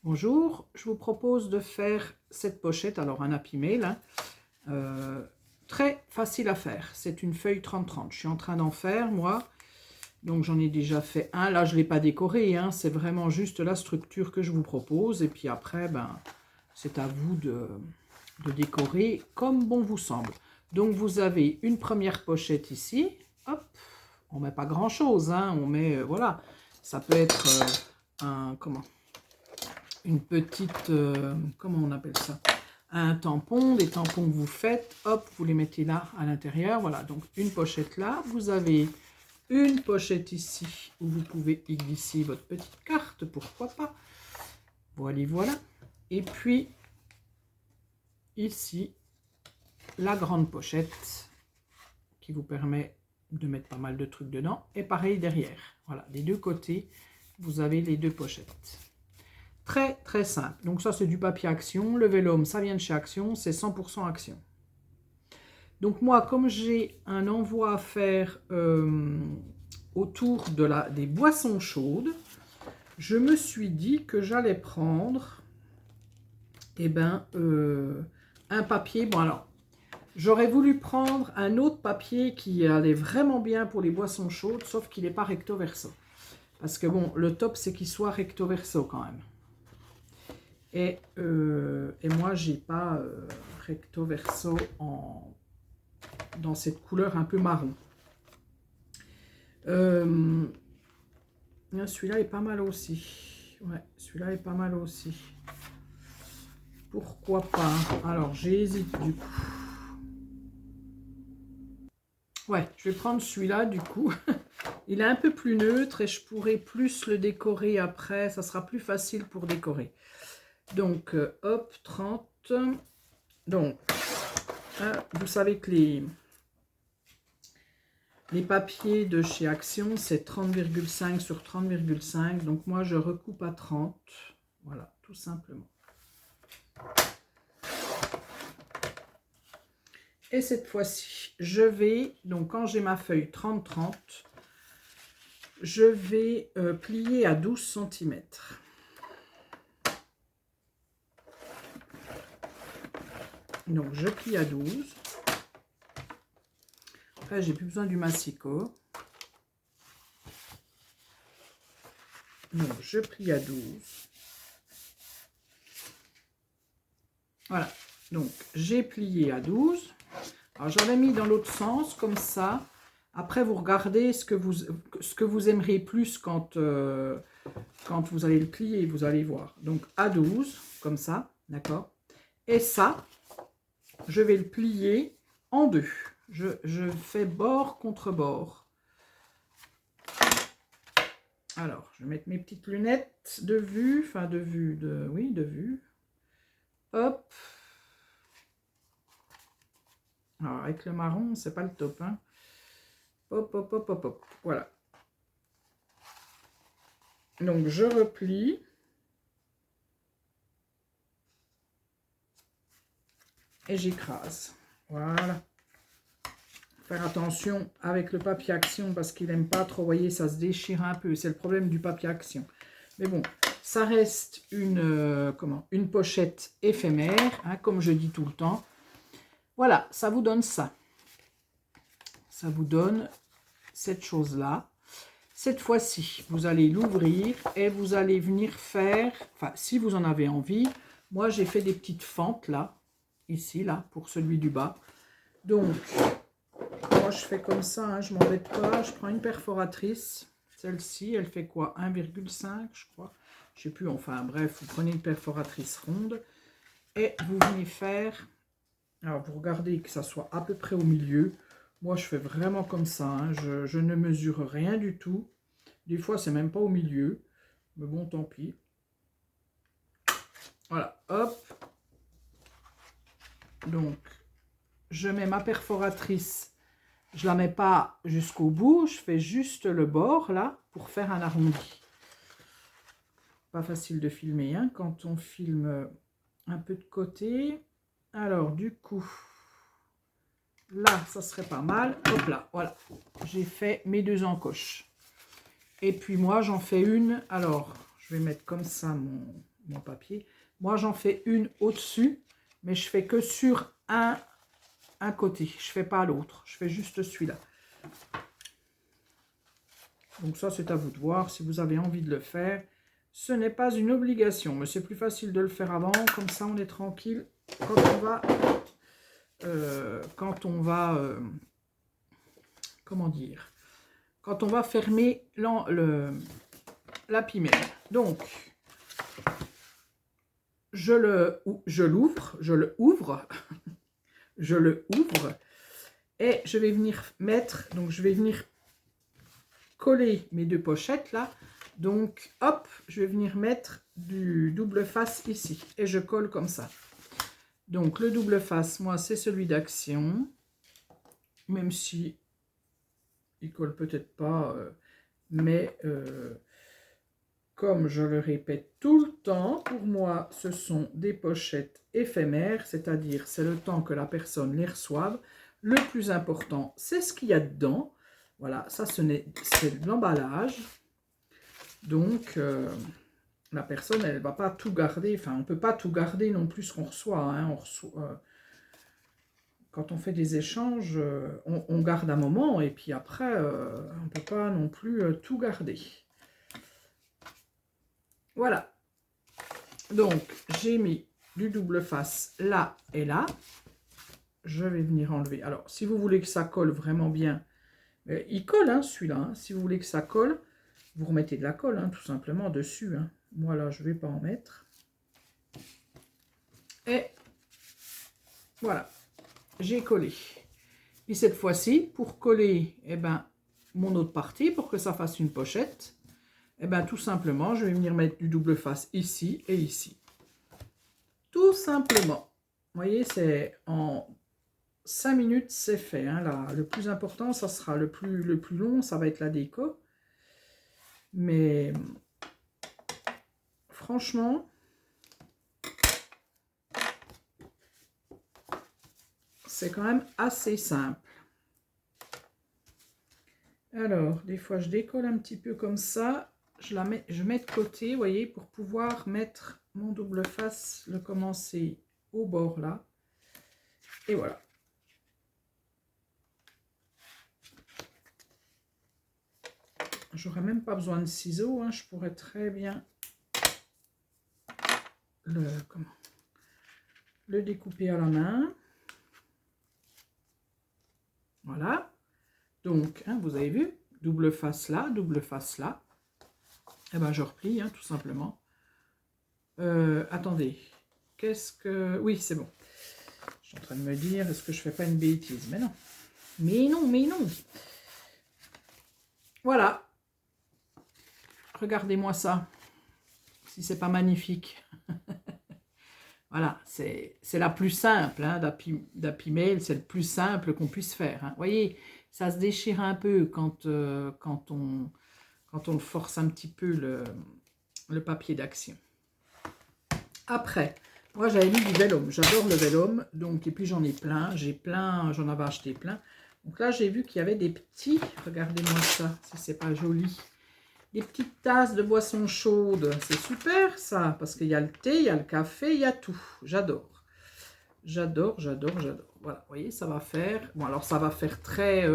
Bonjour, je vous propose de faire cette pochette, alors un Happy Mail, hein, très facile à faire. C'est une feuille 30-30, je suis en train d'en faire moi, donc j'en ai déjà fait un, là je ne l'ai pas décoré, hein, c'est vraiment juste la structure que je vous propose, et puis après, c'est à vous de décorer comme bon vous semble. Donc vous avez une première pochette ici, hop, on ne met pas grand chose, hein, on met, voilà, ça peut être une petite, comment on appelle ça, un tampon, des tampons que vous faites, hop, vous les mettez là à l'intérieur, voilà, donc une pochette là, vous avez une pochette ici où vous pouvez y glisser votre petite carte, pourquoi pas, voilà, voilà, et puis ici, la grande pochette qui vous permet de mettre pas mal de trucs dedans, et pareil derrière, voilà, des deux côtés, vous avez les deux pochettes. Très très simple. Donc ça c'est du papier Action. Le vélum ça vient de chez Action, c'est 100% Action. Donc moi comme j'ai un envoi à faire autour de des boissons chaudes, je me suis dit que j'allais prendre un papier. Bon alors, j'aurais voulu prendre un autre papier qui allait vraiment bien pour les boissons chaudes, sauf qu'il n'est pas recto verso. Parce que bon, le top c'est qu'il soit recto verso quand même. Et moi, j'ai pas recto verso dans cette couleur un peu marron. Celui-là est pas mal aussi. Ouais, celui-là est pas mal aussi. Pourquoi pas? Alors, j'hésite du coup. Ouais, je vais prendre celui-là du coup. Il est un peu plus neutre et je pourrai plus le décorer après. Ça sera plus facile pour décorer. Donc, hop, 30. Donc, vous savez que les papiers de chez Action, c'est 30,5 sur 30,5. Donc, moi, je recoupe à 30. Voilà, tout simplement. Et cette fois-ci, je vais, donc quand j'ai ma feuille 30-30, je vais plier à 12 cm. Donc, je plie à 12. Après, j'ai plus besoin du massicot. Donc, je plie à 12. Voilà. Donc, j'ai plié à 12. Alors, j'avais mis dans l'autre sens, comme ça. Après, vous regardez ce que vous aimeriez plus quand vous allez le plier, vous allez voir. Donc, à 12, comme ça, d'accord. Et ça, je vais le plier en deux. Je fais bord contre bord. Alors, je vais mettre mes petites lunettes de vue, enfin de vue, oui, de vue. Hop. Alors, avec le marron, c'est pas le top, hein. Hop, hop, hop, hop, hop. Voilà. Donc, je replie. Et j'écrase. Voilà. Faire attention avec le papier Action parce qu'il n'aime pas trop, vous voyez, ça se déchire un peu. C'est le problème du papier Action. Mais bon, ça reste une pochette éphémère, hein, comme je dis tout le temps. Voilà, ça vous donne ça. Ça vous donne cette chose-là. Cette fois-ci, vous allez l'ouvrir et vous allez venir faire, enfin, si vous en avez envie, moi j'ai fait des petites fentes là, ici, là, pour celui du bas. Donc, moi je fais comme ça, hein, je m'embête pas, je prends une perforatrice. Celle-ci, elle fait quoi? 1,5 je crois. Je sais plus, enfin bref, vous prenez une perforatrice ronde et vous venez faire, alors vous regardez que ça soit à peu près au milieu. Moi je fais vraiment comme ça, hein, je ne mesure rien du tout. Des fois c'est même pas au milieu, mais bon tant pis. Voilà, hop. Donc, je mets ma perforatrice. Je ne la mets pas jusqu'au bout, je fais juste le bord, là, pour faire un arrondi. Pas facile de filmer, hein, quand on filme un peu de côté. Alors, du coup, là, ça serait pas mal. Hop là, voilà. J'ai fait mes deux encoches. Et puis, moi, j'en fais une. Alors, je vais mettre comme ça mon papier. Moi, j'en fais une au-dessus, mais je fais que sur un côté. Je fais pas l'autre. Je fais juste celui-là. Donc ça, c'est à vous de voir si vous avez envie de le faire. Ce n'est pas une obligation, mais c'est plus facile de le faire avant. Comme ça, on est tranquille quand on va... comment dire? Quand on va fermer la pimelle. Donc, je l'ouvre, je le ouvre et je vais venir mettre, donc je vais venir coller mes deux pochettes là. Donc, hop, je vais venir mettre du double face ici et je colle comme ça. Donc, le double face, moi, c'est celui d'Action, même si il colle peut-être pas, mais comme je le répète tout le temps, pour moi, ce sont des pochettes éphémères, c'est-à-dire c'est le temps que la personne les reçoive. Le plus important, c'est ce qu'il y a dedans. Voilà, ça, c'est de l'emballage. Donc, la personne, elle ne va pas tout garder. Enfin, on ne peut pas tout garder non plus ce qu'on reçoit. Hein. Quand on fait des échanges, on garde un moment et puis après, on ne peut pas non plus tout garder. Voilà. Donc, j'ai mis du double face là et là. Je vais venir enlever. Alors, si vous voulez que ça colle vraiment bien, il colle, hein, celui-là. Hein. Si vous voulez que ça colle, vous remettez de la colle, hein, tout simplement, dessus. Hein. Moi, là, je ne vais pas en mettre. Et voilà, j'ai collé. Et cette fois-ci, pour coller mon autre partie, pour que ça fasse une pochette, tout simplement, je vais venir mettre du double face ici et ici. Tout simplement. Vous voyez, c'est en 5 minutes, c'est fait. Hein, là. Le plus important, ça sera le plus long, ça va être la déco. Mais franchement, c'est quand même assez simple. Alors, des fois, je décolle un petit peu comme ça. Je mets de côté, vous voyez, pour pouvoir mettre mon double face, le commencer au bord là. Et voilà. J'aurais même pas besoin de ciseaux, hein, je pourrais très bien le découper à la main. Voilà. Donc, hein, vous avez vu, double face là, double face là. Et je replie, hein, tout simplement. Attendez, qu'est-ce que... Oui, c'est bon. Je suis en train de me dire, est-ce que je fais pas une bêtise? Mais non. Mais non, mais non. Voilà. Regardez-moi ça. Si c'est pas magnifique. Voilà, c'est la plus simple, hein, d'Happy Mail, c'est le plus simple qu'on puisse faire. Hein. Vous voyez, ça se déchire un peu quand on force un petit peu le papier d'action. Après, moi j'avais mis du vélum, j'adore le vélum, donc, et puis j'en ai plein, j'en avais acheté plein. Donc là j'ai vu qu'il y avait des petits, regardez-moi ça, si c'est pas joli. Des petites tasses de boissons chaudes, c'est super ça, parce qu'il y a le thé, il y a le café, il y a tout. J'adore. J'adore, j'adore, j'adore. Voilà, vous voyez, ça va faire... Bon, alors ça va faire très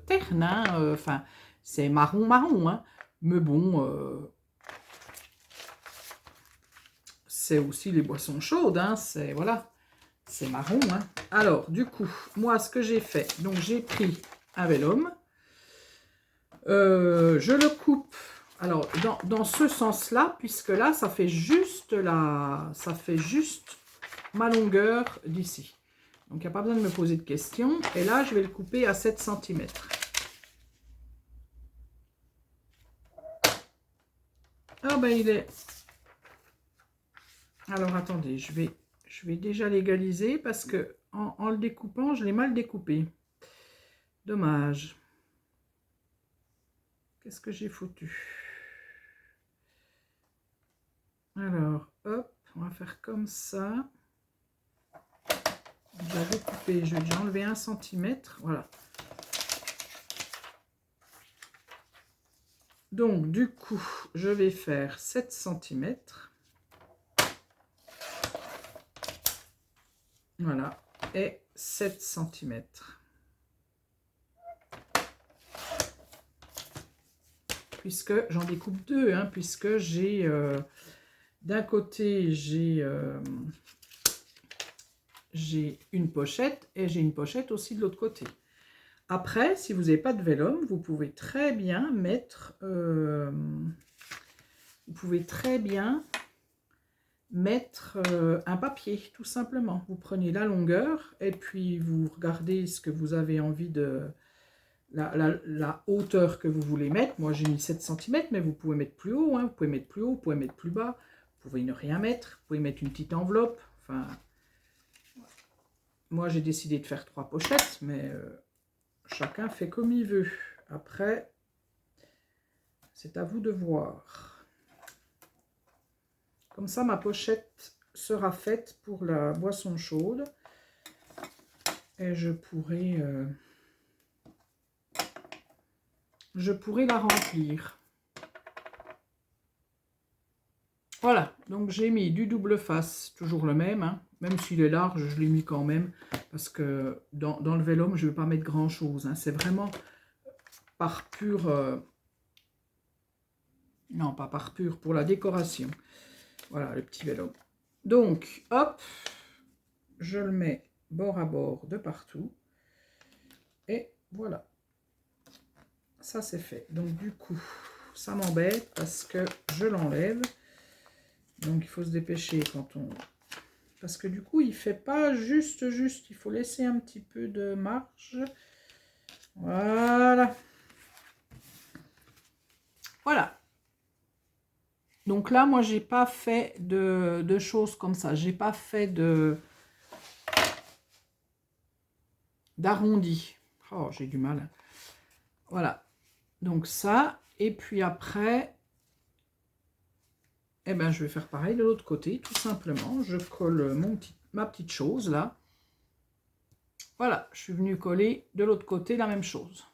terne, hein, enfin, c'est marron, hein. Mais bon, c'est aussi les boissons chaudes, hein, c'est... Voilà, c'est marron, hein. Alors, du coup, moi, ce que j'ai fait, donc j'ai pris un vélum. Je le coupe... Alors, dans ce sens-là, puisque là, ça fait juste ma longueur d'ici. Donc, il n'y a pas besoin de me poser de questions. Et là, je vais le couper à 7 cm. Ah ben, il est... Alors, attendez, je vais déjà l'égaliser parce que en le découpant, je l'ai mal découpé. Dommage. Qu'est-ce que j'ai foutu? Alors, hop, on va faire comme ça. J'avais coupé, je vais déjà enlever 1 cm. Voilà. Donc, du coup, je vais faire 7 cm. Voilà, et 7 cm. Puisque j'en découpe deux, hein, puisque j'ai d'un côté j'ai une pochette et j'ai une pochette aussi de l'autre côté. Après, si vous n'avez pas de vélum, vous pouvez très bien mettre un papier, tout simplement. Vous prenez la longueur et puis vous regardez ce que vous avez envie de... La hauteur que vous voulez mettre. Moi, j'ai mis 7 cm, mais vous pouvez mettre plus haut, hein. Vous pouvez mettre plus haut, vous pouvez mettre plus bas. Vous pouvez ne rien mettre. Vous pouvez mettre une petite enveloppe. Enfin, moi, j'ai décidé de faire 3 pochettes, mais chacun fait comme il veut. Après, c'est à vous de voir. Comme ça, ma pochette sera faite pour la boisson chaude. Et je pourrai la remplir. Voilà, donc j'ai mis du double face, toujours le même, hein. Même s'il est large, je l'ai mis quand même, parce que dans le vélum, je ne vais pas mettre grand chose, hein. C'est vraiment par pur... non, pas par pur, pour la décoration. Voilà, le petit vélum. Donc, hop, je le mets bord à bord de partout. Et voilà. Ça, c'est fait. Donc, du coup, ça m'embête parce que je l'enlève. Donc, il faut se dépêcher quand on... Parce que du coup, il ne fait pas juste. Il faut laisser un petit peu de marge. Voilà. Voilà. Donc là, moi, j'ai pas fait de choses comme ça. J'ai pas fait d'arrondi. Oh, j'ai du mal. Voilà. Donc ça. Et puis après... Eh ben, je vais faire pareil de l'autre côté, tout simplement. Je colle ma petite chose, là. Voilà, je suis venue coller de l'autre côté la même chose.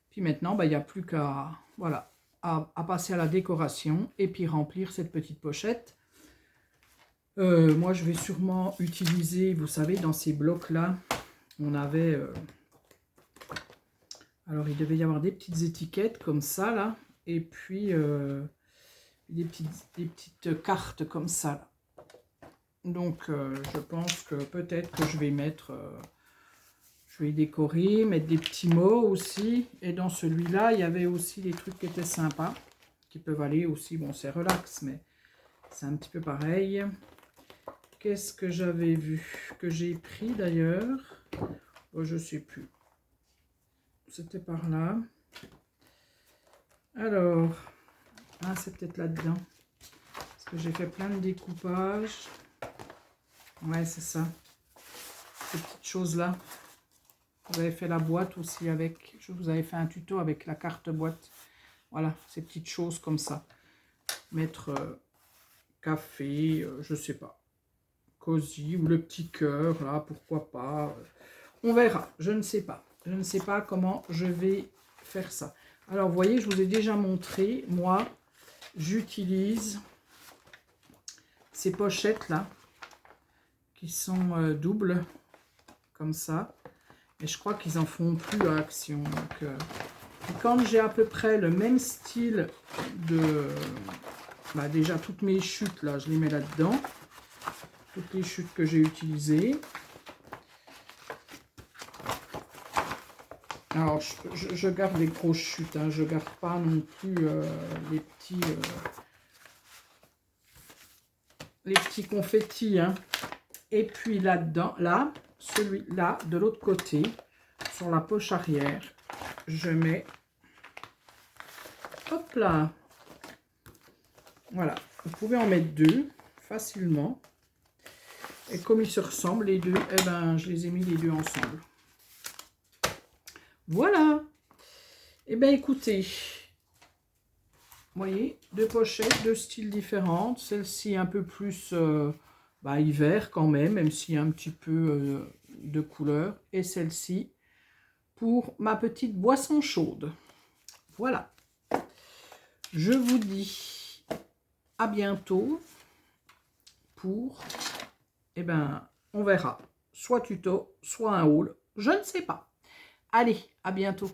Puis maintenant, ben, il n'y a plus qu'à voilà, à passer à la décoration et puis remplir cette petite pochette. Moi, je vais sûrement utiliser, vous savez, dans ces blocs-là, on avait... alors, il devait y avoir des petites étiquettes comme ça, là. Et puis... des petites cartes comme ça là. Donc je pense que peut-être que je vais mettre je vais décorer, mettre des petits mots aussi, et dans celui-là il y avait aussi des trucs qui étaient sympas qui peuvent aller aussi. Bon, c'est relax, mais c'est un petit peu pareil. Qu'est-ce que j'avais vu que j'ai pris d'ailleurs? Oh, je sais plus, c'était par là. Alors ah, c'est peut-être là-dedans. Parce que j'ai fait plein de découpages. Ouais, c'est ça. Ces petites choses-là. Vous avez fait la boîte aussi avec... Je vous avais fait un tuto avec la carte boîte. Voilà, ces petites choses comme ça. Mettre café, je sais pas. Cosy ou le petit cœur, là, pourquoi pas. On verra, je ne sais pas. Je ne sais pas comment je vais faire ça. Alors, vous voyez, je vous ai déjà montré, moi... J'utilise ces pochettes là qui sont doubles comme ça, et je crois qu'ils en font plus à Action. Donc, quand j'ai à peu près le même style de déjà toutes mes chutes là, je les mets là dedans, toutes les chutes que j'ai utilisées. Alors je garde les grosses chutes, hein, je garde pas non plus les petits confettis, hein. Et puis là-dedans, là, celui-là, de l'autre côté, sur la poche arrière, je mets, hop là, voilà, vous pouvez en mettre deux, facilement. Et comme ils se ressemblent, les deux, eh ben, je les ai mis les deux ensemble. Voilà. Eh bien, écoutez, vous voyez, deux pochettes, deux styles différents. Celle-ci un peu plus hiver quand même s'il y a un petit peu de couleur. Et celle-ci pour ma petite boisson chaude. Voilà. Je vous dis à bientôt pour... Eh ben, on verra. soit tuto, soit un haul. Je ne sais pas. Allez, à bientôt.